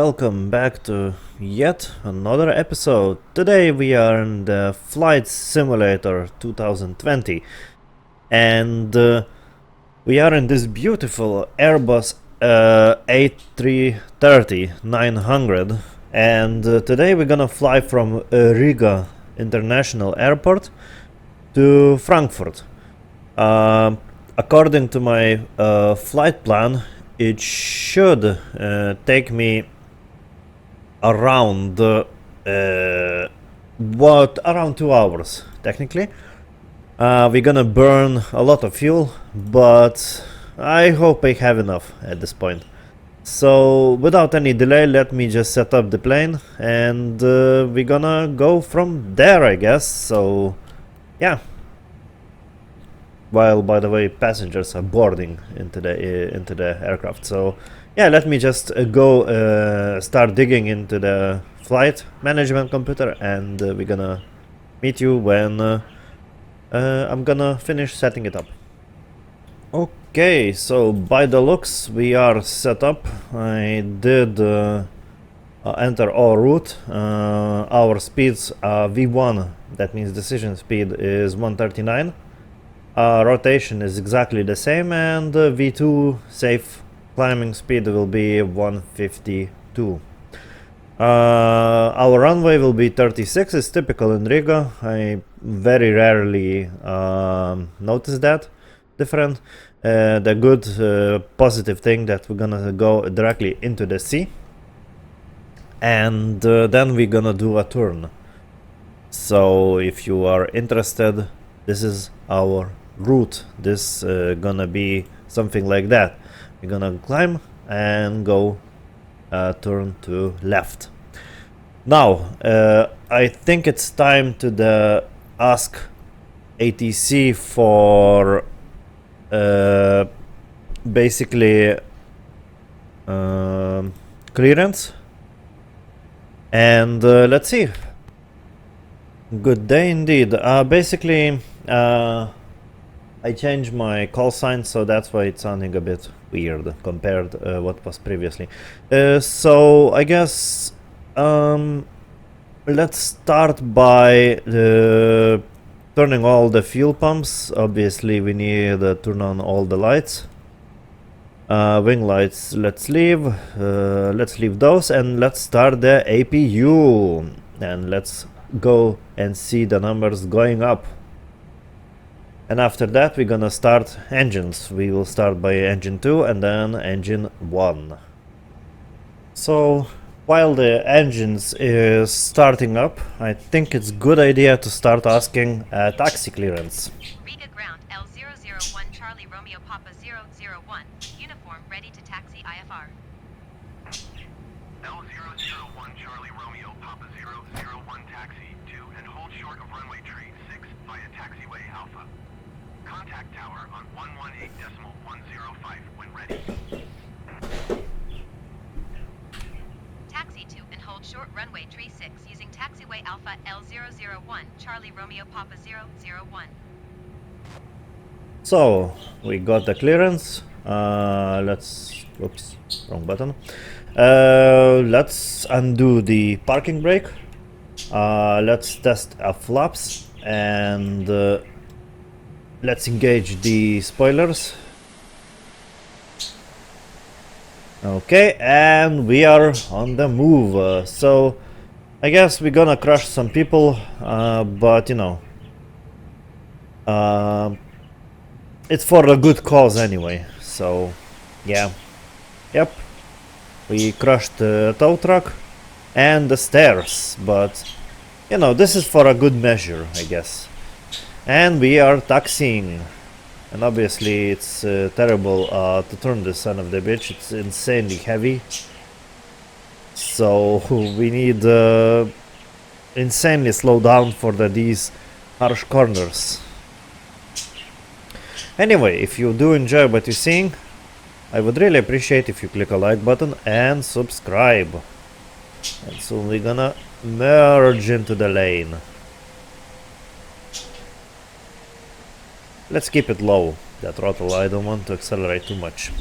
welcome back to yet another episode. Today we are in the Flight Simulator 2020 and we are in this beautiful Airbus A330 900 and today we're gonna fly from Riga International Airport to Frankfurt. According to my flight plan, it should take me around around 2 hours technically. We're gonna burn a lot of fuel, but I hope I have enough at this point. So without any delay, let me just set up the plane and we're gonna go from there, I guess. So yeah. While, by the way, passengers are boarding into the aircraft. So yeah, let me just go start digging into the flight management computer, and we're gonna meet you when I'm gonna finish setting it up. Okay, so by the looks we are set up. I did enter our route. Our speeds are V1, that means decision speed is 139. Rotation is exactly the same, and V2 safe climbing speed will be 152. Our runway will be 36, it's typical in Riga. I very rarely notice that different. The good positive thing that we're gonna go directly into the sea, and then we're gonna do a turn. So if you are interested, this is our route. This gonna be something like that. We're gonna climb and go turn to left. Now I think it's time to ask ATC for basically clearance, and let's see. Good day indeed. Basically I changed my call sign, so that's why it's sounding a bit weird compared what was previously. So I guess let's start by turning all the fuel pumps. Obviously we need to turn on all the lights. Wing lights, let's leave those, and let's start the APU, and let's go and see the numbers going up. And after that we're gonna start engines. We will start by engine 2 and then engine 1. So while the engines is starting up, I think it's good idea to start asking taxi clearance. Riga ground L001 Charlie Romeo Papa 001, uniform ready to taxi IFR. L001 Charlie Romeo Papa 001 taxi to and hold short of runway tree 6 via taxiway Alpha. Contact tower on 118.105 when ready. Taxi to and hold short runway tree 6 using taxiway Alpha L001 Charlie Romeo Papa 001. So we got the clearance. Oops, wrong button. Let's undo the parking brake. Let's test our flaps, and let's engage the spoilers. Okay, and we are on the move. So I guess we're gonna crush some people, but you know, it's for a good cause anyway. So yeah, yep, we crushed the tow truck and the stairs, but you know, this is for a good measure, I guess. And we are taxiing, and obviously it's terrible to turn this son of the bitch. It's insanely heavy, so we need insanely slow down for these harsh corners. Anyway, if you do enjoy what you're seeing, I would really appreciate if you click a like button and subscribe. And soon we're gonna merge into the lane. Let's keep it low, that throttle. I don't want to accelerate too much.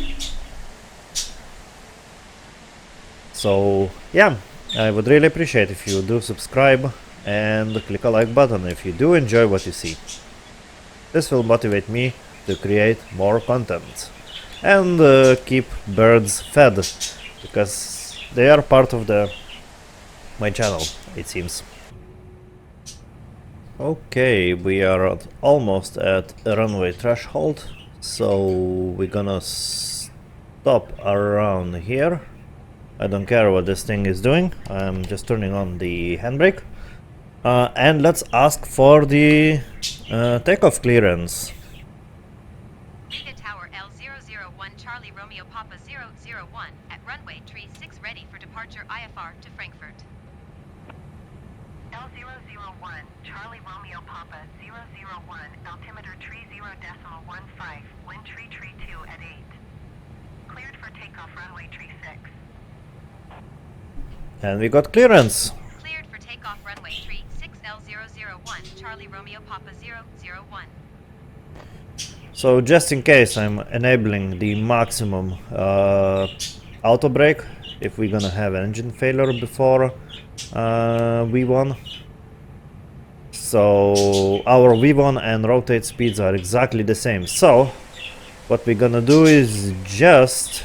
So yeah, I would really appreciate if you do subscribe and click a like button if you do enjoy what you see. This will motivate me to create more content and keep birds fed, because they are part of my channel, it seems. Okay, we are almost at a runway threshold, so we're gonna stop around here. I don't care what this thing is doing, I'm just turning on the handbrake. And let's ask for the takeoff clearance. Riga Tower L001 Charlie Romeo Papa 001 at runway 36 ready for departure IFR to Frankfurt. L001 Charlie Romeo Papa 001 altimeter 30.15 wind tree 2 at 8. Cleared for takeoff runway 36. And we got clearance. Cleared for takeoff runway 36 L001 Charlie Romeo Papa 001. So just in case, I'm enabling the maximum auto brake if we're gonna have engine failure before V1. So our V1 and rotate speeds are exactly the same. So what we're gonna do is just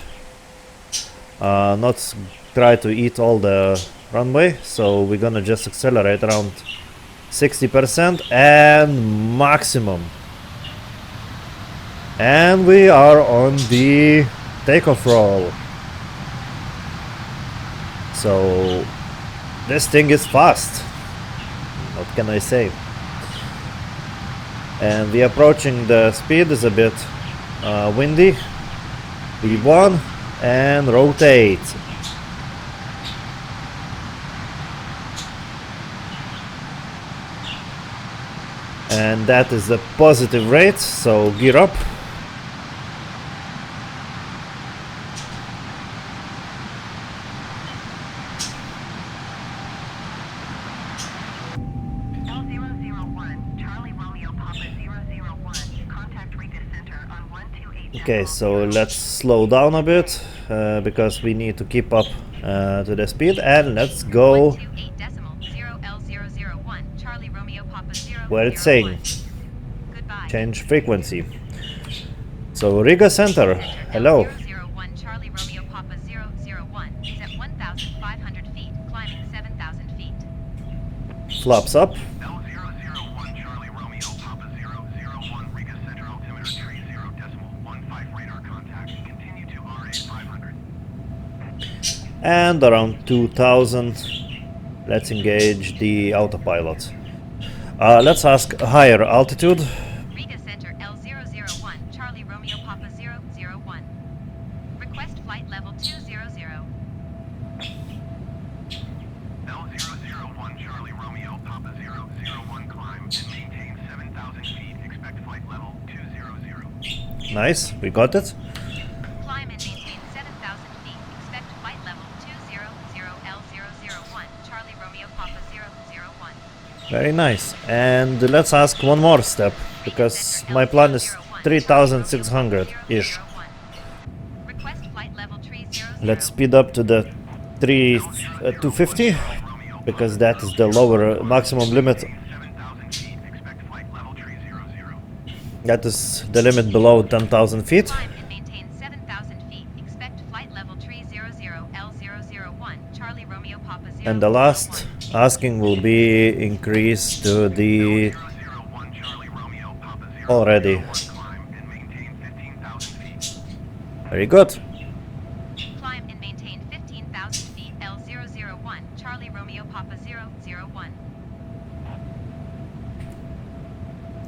not try to eat all the runway. So we're gonna just accelerate around 60% and maximum. And we are on the takeoff roll. So this thing is fast. What can I say? And the approaching the speed is a bit windy. V1 and rotate. And that is the positive rate, so gear up. L001 Charlie Romeo Papa 001 contact Riga Center on 128. Okay, so let's slow down a bit because we need to keep up to the speed, and let's go 128.0 L001 Charlie Romeo Papa 001. where it's saying Goodbye. change frequency. So Riga Center, hello. L001 Charlie Romeo Papa 001 is at 1,500 feet, climbing 7,000 feet. Flaps up. L001 Charlie Romeo Papa 001 Riga Center altimeter 30.15 radar contact. Continue to RA 500. And around 2000, let's engage the autopilot. Let's ask higher altitude. Riga Center L001 Charlie Romeo Papa 001. Request flight level 200. L001 Charlie Romeo Papa 001 climb and maintain 7,000 feet. Expect flight level 200. Nice, we got it. Climb and maintain 7,000 feet. Expect flight level 200 L001 Charlie Romeo Papa 001. Very nice. And let's ask one more step, because my plan is 3,600-ish. Request flight level 300. Let's speed up to the 250, because that is the lower maximum limit. 7,000 feet. Expect flight level 300. That is the limit below 10,000 feet. Climb and maintain 7,000 feet. Expect flight level 300 L001 Charlie Romeo Papa 001. And the last asking will be increased to the 001 Charlie Romeo Papa 001 already. climb and maintain 15,000 feet. Very good. Climb and maintain 15,000 feet L001 Charlie Romeo Papa 001.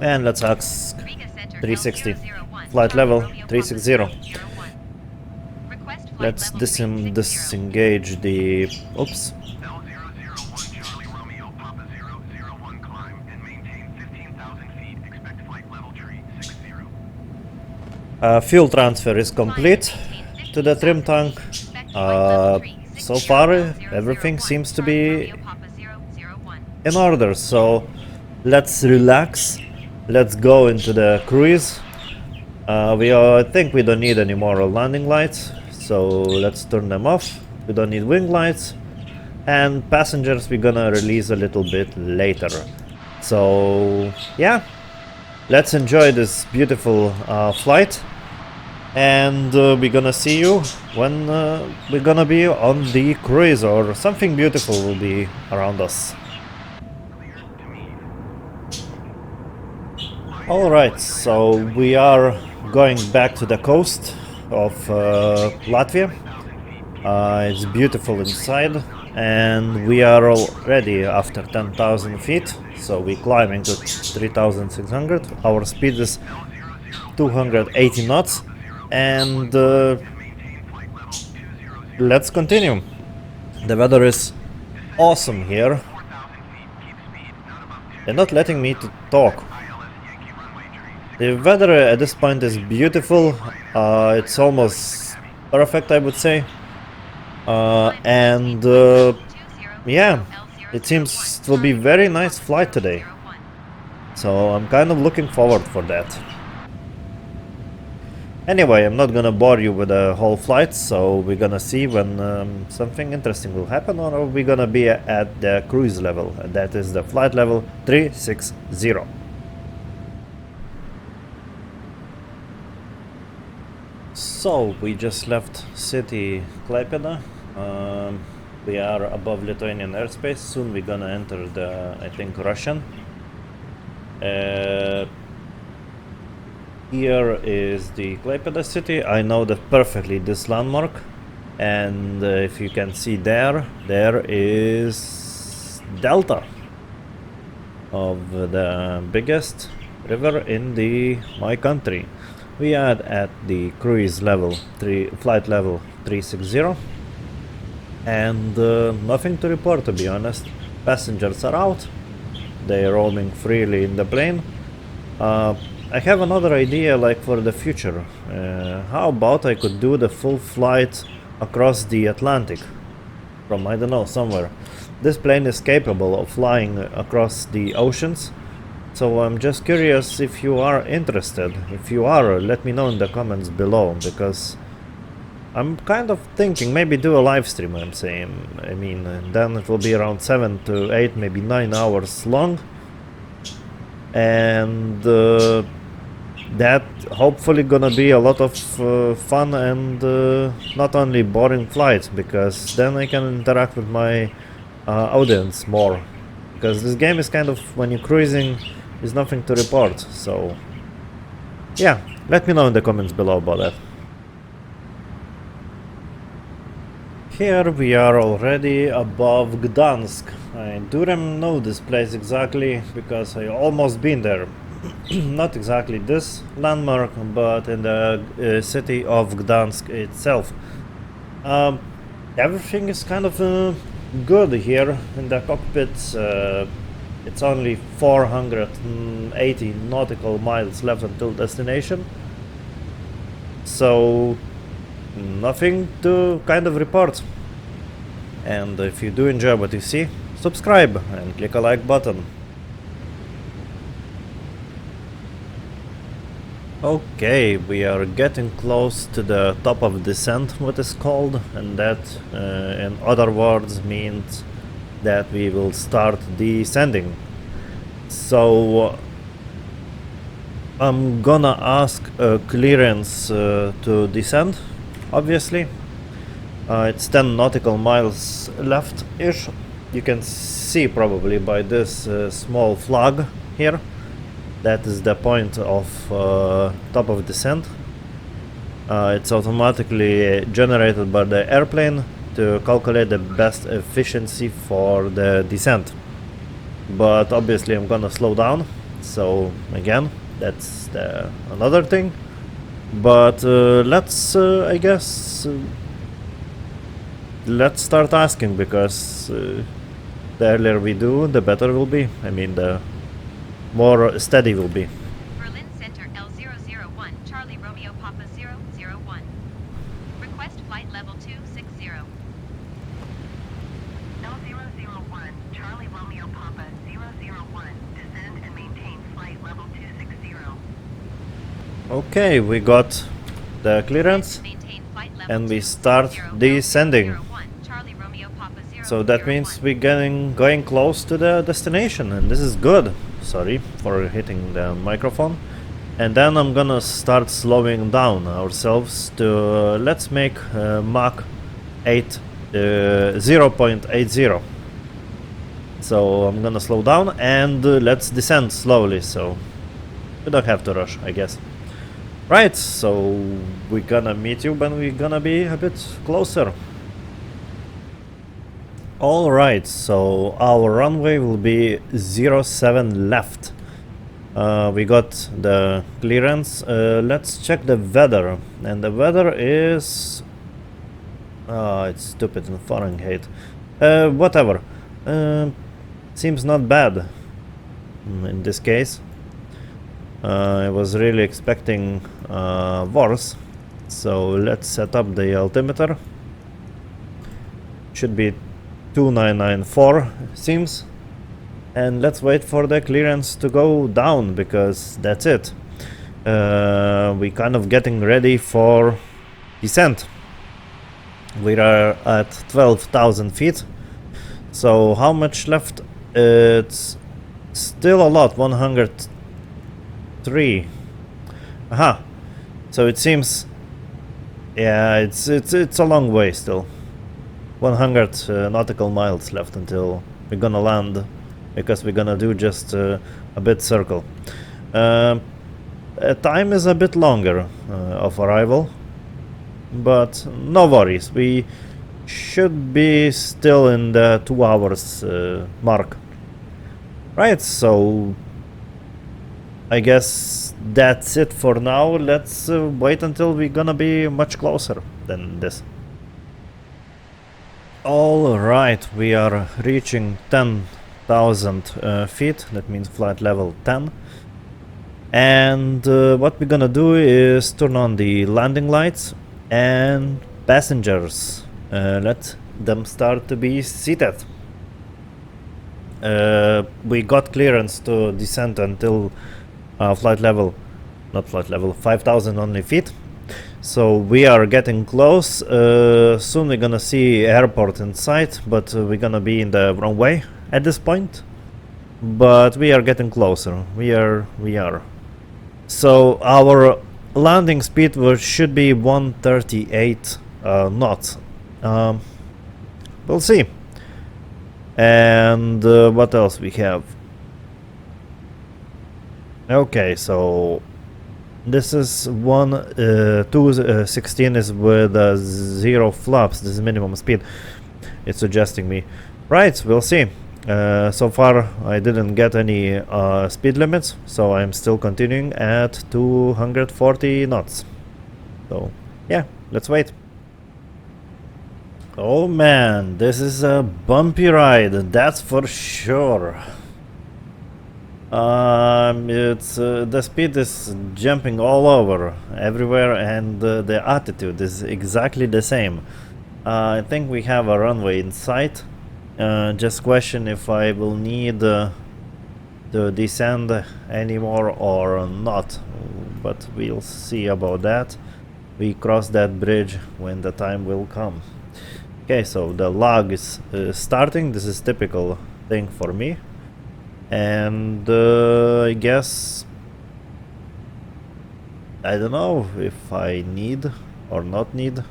And let's ask Riga Center 360. L001 Flight Charlie level Romeo Papa 360. 001. Request flight Let's level 360. disengage the... Oops. L001 Charlie Romeo Papa 001 climb and maintain 15,000 feet. Expect flight level 360. Fuel transfer is complete to the trim tank. So far, everything seems to be in order, so let's relax. Let's go into the cruise. I think we don't need any more landing lights, so let's turn them off We don't need wing lights. And passengers we're gonna release a little bit later. So yeah, let's enjoy this beautiful flight. And we're gonna see you when we're gonna be on the cruise, or something beautiful will be around us. Alright, so we are going back to the coast of Latvia. It's beautiful inside, and we are already after 10,000 feet, so we're climbing to 3,600. Our speed is 280 knots, and let's continue. The weather is awesome here. They're not letting me to talk. The weather at this point is beautiful. It's almost perfect, I would say. And yeah, it seems it will be very nice flight today. So I'm kind of looking forward for that. Anyway, I'm not gonna bore you with the whole flight, so we're gonna see when something interesting will happen, or we're gonna be at the cruise level. That is the flight level 360. So we just left city Klaipėda. We are above Lithuanian airspace. Soon we're gonna enter the, I think, Russian. Here is the Klaipėda city. I know perfectly this landmark, and if you can see there is delta of the biggest river in my country. We are at the cruise level flight level 360, and nothing to report, to be honest. Passengers are out. They are roaming freely in the plane. I have another idea, like for the future. How about I could do the full flight across the Atlantic from, I don't know, somewhere. This plane is capable of flying across the oceans, so I'm just curious if you are interested. If you are, let me know in the comments below, because I'm kind of thinking maybe do a live stream. I'm saying, I mean, then it will be around 7 to 8, maybe 9 hours long, and that hopefully gonna be a lot of fun, and not only boring flights, because then I can interact with my audience more, because this game is kind of, when you're cruising, there's nothing to report. So yeah, let me know in the comments below about that. Here we are already above Gdansk. I do know this place exactly because I almost been there. Not exactly this landmark, but in the city of Gdansk itself. Everything is kind of good here in the cockpit. It's only 480 nautical miles left until destination, so nothing to kind of report. And if you do enjoy what you see, subscribe and click a like button. Okay, we are getting close to the top of descent, what is called, and that in other words means that we will start descending. So I'm gonna ask clearance to descend, obviously. It's 10 nautical miles left-ish. You can see probably by this small flag here. That is the point of top of descent. It's automatically generated by the airplane to calculate the best efficiency for the descent. But obviously I'm gonna slow down, so again, that's another thing. But let's, I guess, let's start asking, because the earlier we do, the better it will be. I mean, the more steady will be. Berlin Center L001, Charlie Romeo Papa 001. Request flight level 260. L001, Charlie Romeo Papa 001, descend and maintain flight level 260. Okay, we got the clearance, Maintain flight level and we 260, start descending. L001, So that means we're going close to the destination, and this is good. Sorry for hitting the microphone. And then I'm gonna start slowing down ourselves to let's make Mach 8 0.80. So I'm gonna slow down and let's descend slowly, so we don't have to rush, I guess. Right, so we're gonna meet you when we're gonna be a bit closer. Alright, so our runway will be 07 left. We got the clearance. Let's check the weather. And the weather is... it's stupid in Fahrenheit. Whatever. Seems not bad in this case. I was really expecting worse. So let's set up the altimeter. Should be 2994 seems. And let's wait for the clearance to go down, because that's it. We kind of getting ready for descent. We are at 12,000 feet. So how much left? It's still a lot, 103. Aha. So it seems, yeah, it's a long way still. 100 nautical miles left until we're gonna land, because we're gonna do just a bit circle. Time is a bit longer of arrival, but no worries. We should be still in the 2 hours mark. Right, so I guess that's it for now. Let's wait until we're gonna be much closer than this. Alright, we are reaching 10,000 feet, that means flight level 10. And what we're gonna do is turn on the landing lights and passengers. Let them start to be seated. We got clearance to descend until flight level, not flight level, 5,000 only feet. So we are getting close. Soon we're gonna see airport in sight, but we're gonna be in the wrong way at this point. But we are getting closer. We are. So our landing speed should be 138 knots. We'll see. And what else we have? Okay, so this is 216 is with 0 flaps. This is minimum speed. It's suggesting me. Right, we'll see. So far I didn't get any speed limits, so I'm still continuing at 240 knots. So yeah, let's wait. Oh man, this is a bumpy ride, that's for sure. It's the speed is jumping all over, everywhere, and the attitude is exactly the same. I think we have a runway in sight. Just question if I will need to descend anymore or not, but we'll see about that. We cross that bridge when the time will come. Okay, so the log is starting. This is typical thing for me. And I guess I don't know if I need or not need.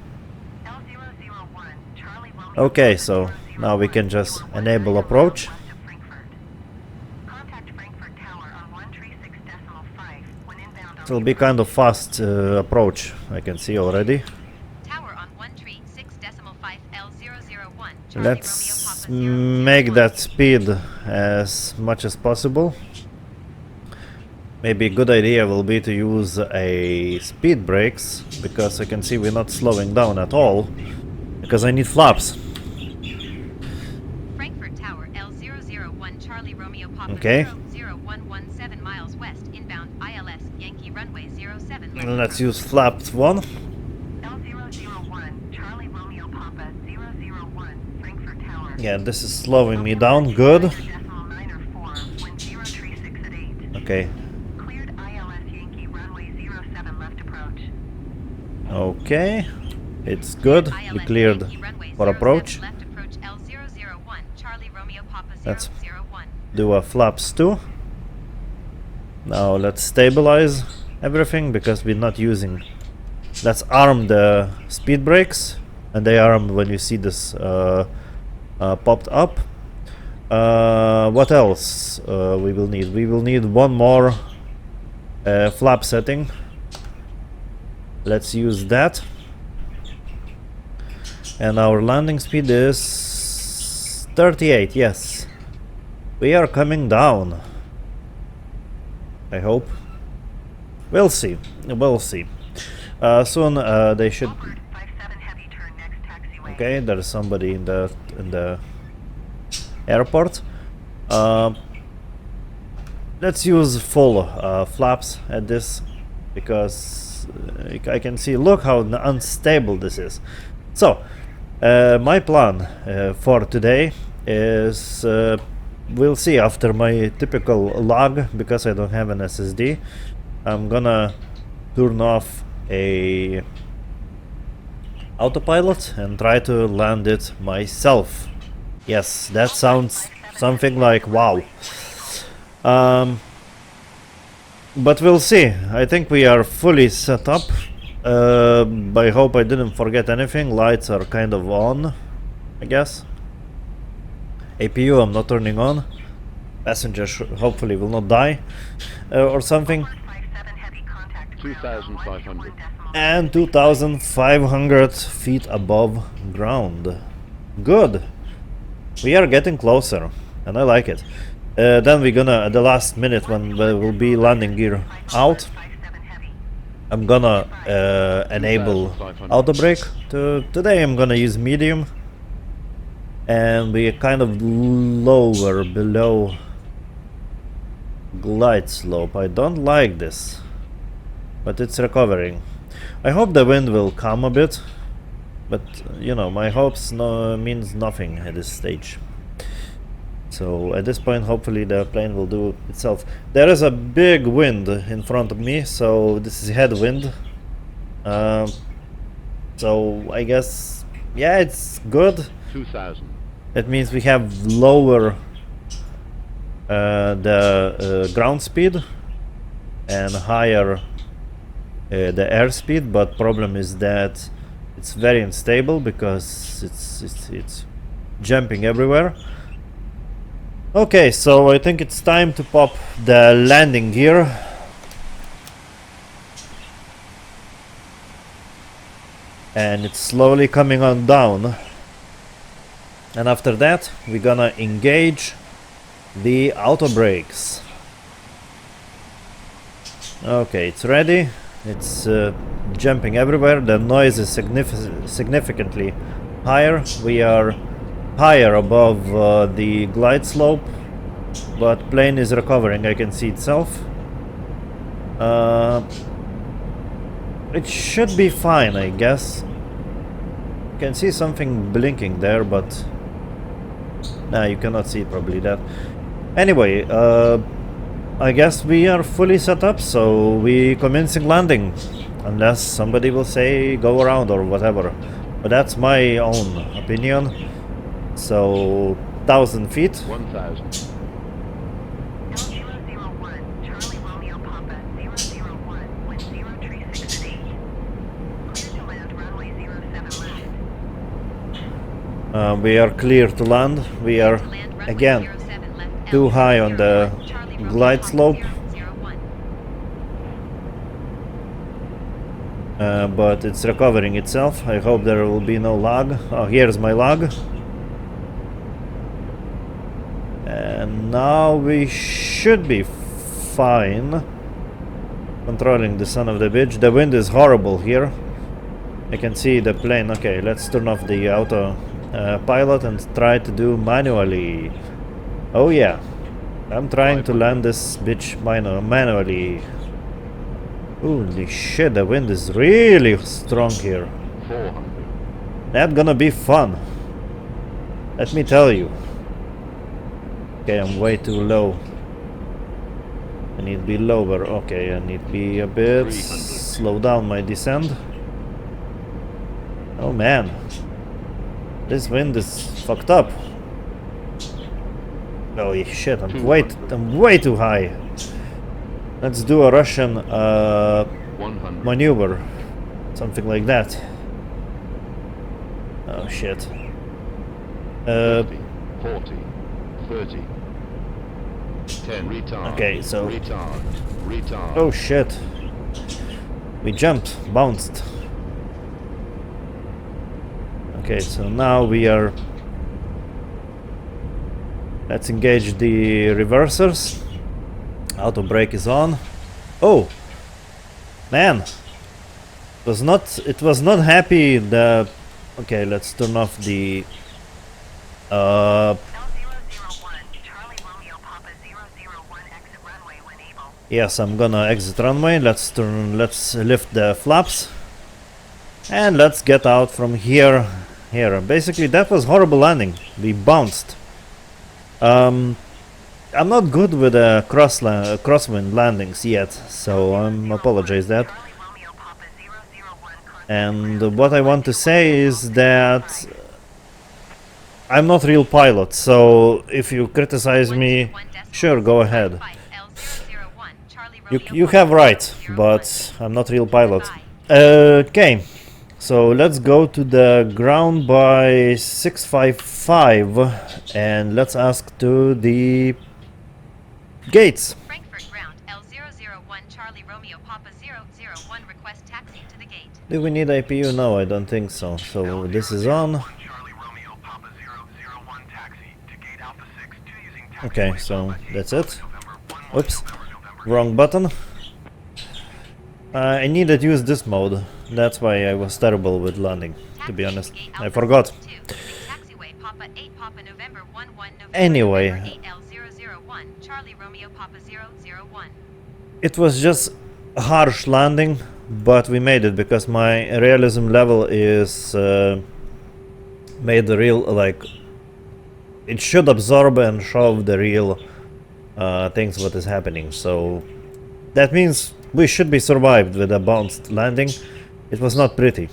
Okay, so now we can just enable approach. It'll be kind of fast approach, I can see already. Tower on 136.5 L001. Let's make that speed as much as possible. Maybe a good idea will be to use a speed brakes, because I can see we're not slowing down at all, because I need flaps. Frankfurt Tower L001 Charlie Romeo Papa Okay. 00117 miles west inbound ILS Yankee runway 07 left. Let's use flaps 1. L001, Charlie Romeo Papa 001, Frankfurt Tower. Yeah, this is slowing me down. Good. Decimal 9 or 4, wind 036 at 8. Okay. Cleared ILS Yankee runway 07 left approach. Okay. It's good. We ILS cleared Yankee runway for 07 approach. left approach L001 Let's 001. do a flaps too. Now let's stabilize everything because we're not using. Let's arm the speed brakes, and they armed when you see this popped up. What else we will need? We will need one more flap setting. Let's use that. And our landing speed is 38, yes. We are coming down. I hope. We'll see. We'll see. Soon they should. Forward 57 heavy, turn next taxiway. Okay, there's somebody in the airport. Let's use full flaps at this because I can see. Look how unstable this is. So my plan for today is we'll see after my typical log, because I don't have an SSD. I'm gonna turn off a autopilot and try to land it myself. Yes, that sounds something like wow. But we'll see. I think we are fully set up. I hope I didn't forget anything. Lights are kind of on, I guess. APU I'm not turning on. Passenger hopefully will not die or something. 57 heavy, contact ground 2,500. And 2,500 feet above ground. Good. We are getting closer, and I like it. Then we're gonna, at the last minute when there will be landing gear out, 57 heavy. I'm gonna enable 2,500. auto brake. Today I'm gonna use medium, and we are kind of lower below glide slope. I don't like this, but it's recovering. I hope the wind will calm a bit, but you know, my hopes means nothing at this stage. So at this point, hopefully the plane will do itself. There is a big wind in front of me, so this is headwind. So I guess, yeah, it's good. 2,000. That means we have lower the ground speed and higher the airspeed, but problem is that it's very unstable because it's jumping everywhere. Okay, so I think it's time to pop the landing gear. And it's slowly coming on down. And after that, we're gonna engage the auto brakes. Okay, it's ready. It's jumping everywhere. The noise is significantly higher. We are higher above the glide slope, but plane is recovering. I can see itself. It should be fine, I guess. You can see something blinking there, but nah, you cannot see probably that. Anyway, I guess we are fully set up, so we commencing landing, unless somebody will say go around or whatever. But that's my own opinion. So 1,000 feet. 1,000. L001, Charlie Romeo Papa 001, wind 036 at 8. Clear to land runway 07 left. We are clear to land. We are Land runway again 07 left. too high on the Charlie Romeo glide Papa slope. 001. But it's recovering itself. I hope there will be no lag. Oh, here's my lag. And now we should be fine. Controlling the son of the bitch. The wind is horrible here. I can see the plane. Okay, let's turn off the auto pilot and try to do manually. Oh yeah, I'm trying to land this bitch manually. Holy shit, the wind is really strong here. 400. That's gonna be fun. Let me tell you. Okay, I'm way too low. I need to be lower. Okay, I need to be a bit 300. slow down my descent. Oh man, this wind is fucked up. Oh shit! I'm way too high. Let's do a Russian 100. maneuver, something like that. Oh shit. 50, 40, 30. 10. Retard. Okay, so- Retard. Retard. Oh shit. We jumped, bounced. Okay, so now we are... Let's engage the reversers. Auto brake is on. Oh! Man! It was not happy the... Okay, let's turn off the... L001, Charlie Romeo Papa 001, exit runway when able. Yes, I'm gonna exit runway. Let's lift the flaps. And let's get out from here. Basically, that was horrible landing. We bounced. I'm not good with crosswind landings yet, so apologize that. Charlie Romeo Papa 001, contact And what I want to say is that I'm not real pilot, so if you criticize me, sure, go ahead. You have right, but I'm not real pilot. Okay, so let's go to the ground by 655 and let's ask to the gates. Frankfurt ground L001 Charlie Romeo Papa 001 request taxi to the gate. Do we need IPU? No, I don't think so. So this is on. Charlie Romeo Papa 001 taxi to gate Alpha 6 2 using taxiway Okay, so Alpha 8 that's it. November 11 Oops, November. wrong button. I needed to use this mode. That's why I was terrible with landing, to be honest. I forgot. Taxiway Papa 8 Papa November 11 November Anyway. November 8 L001 Charlie Romeo Papa 001. It was just a harsh landing, but we made it because my realism level is made the real, like, it should absorb and show the real things what is happening. So that means we should be survived with a bounced landing. It was not pretty.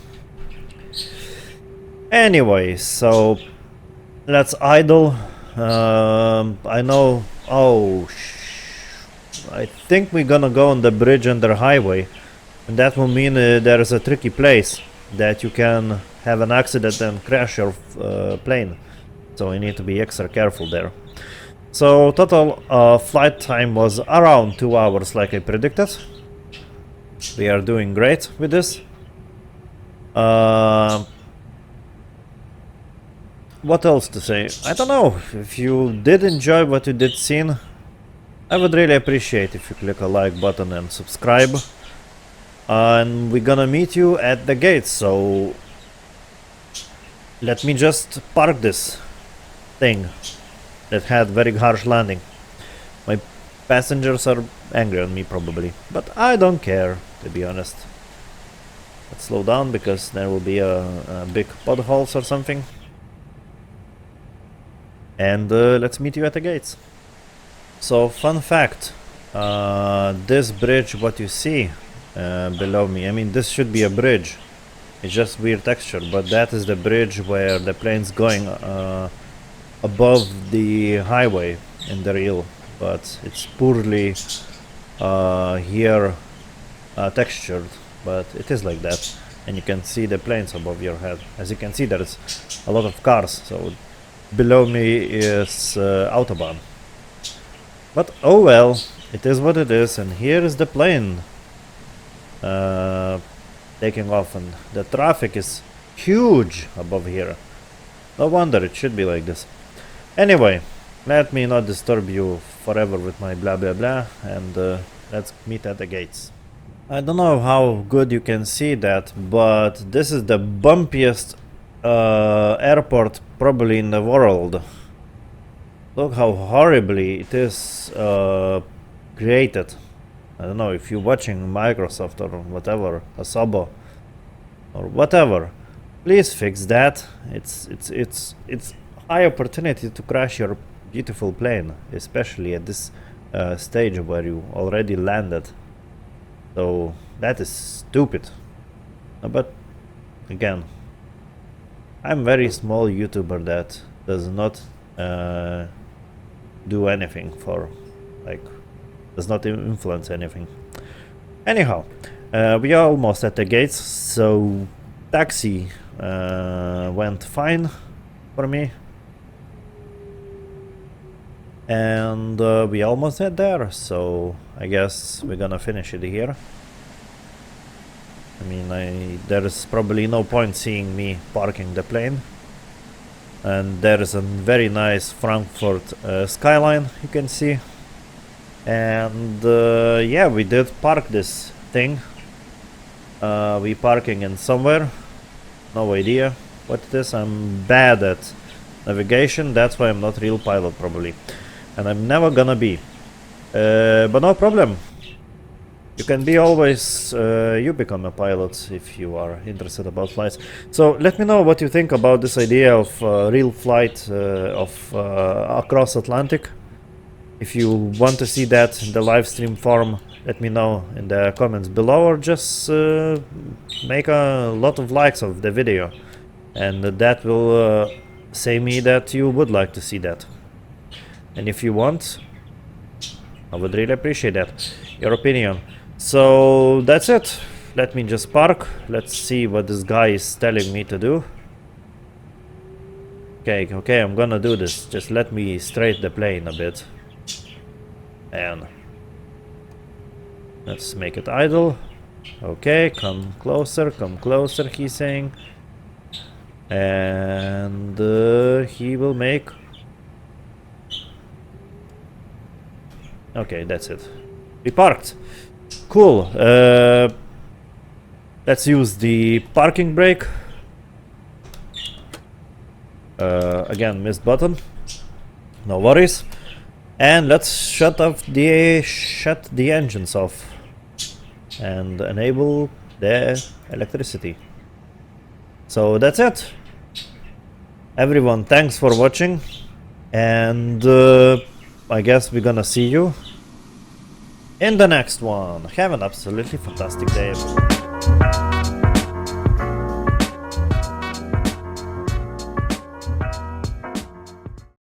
Anyway, so let's idle. I know. Oh, I think we're gonna go on the bridge under highway, and that will mean there is a tricky place that you can have an accident and crash your plane. So you need to be extra careful there. So total flight time was around 2 hours, like I predicted. We are doing great with this. What else to say? I don't know. If you did enjoy what you did see, I would really appreciate if you click a like button and subscribe. And we're gonna meet you at the gates, so let me just park this thing that had very harsh landing. My passengers are angry on me probably, but I don't care, to be honest. Let's slow down because there will be a big potholes or something. And let's meet you at the gates. So, fun fact, this bridge, what you see below me, I mean, this should be a bridge. It's just weird texture, but that is the bridge where the plane's going above the highway in the real, but it's poorly here textured, but it is like that. And you can see the planes above your head. As you can see, there's a lot of cars, so below me is Autobahn. But oh well, it is what it is, and here is the plane taking off, and the traffic is huge above here. No wonder it should be like this. Anyway, let me not disturb you forever with my blah blah blah, and let's meet at the gates. I don't know how good you can see that, but this is the bumpiest airport probably in the world. Look how horribly it is created. I don't know if you're watching Microsoft or whatever, Asobo or whatever. Please fix that. It's high opportunity to crash your beautiful plane, especially at this stage where you already landed. So that is stupid. But again, I'm very small YouTuber that does not do anything for, like, does not influence anything. Anyhow, we are almost at the gates, so taxi went fine for me. And we almost head there, so I guess we're gonna finish it here. I mean, there's probably no point seeing me parking the plane. And there's a very nice Frankfurt skyline you can see. And yeah, we did park this thing. We parking in somewhere. No idea what it is. I'm bad at navigation, that's why I'm not real pilot probably. And I'm never gonna be. But no problem. You can be always, you become a pilot if you are interested about flights. So let me know what you think about this idea of real flight of across Atlantic. If you want to see that in the live stream form, let me know in the comments below, or just make a lot of likes of the video. And that will say me that you would like to see that. And if you want, I would really appreciate that, your opinion. So that's it. Let me just park. Let's see what this guy is telling me to do. Okay, I'm gonna do this. Just let me straight the plane a bit. And let's make it idle. Okay, come closer, he's saying. And he will make... Okay, that's it. We parked. Cool. Let's use the parking brake. Again, missed button. No worries. And let's shut the engines off and enable the electricity. So that's it. Everyone, thanks for watching, and I guess we're gonna see you in the next one. Have an absolutely fantastic day, everyone.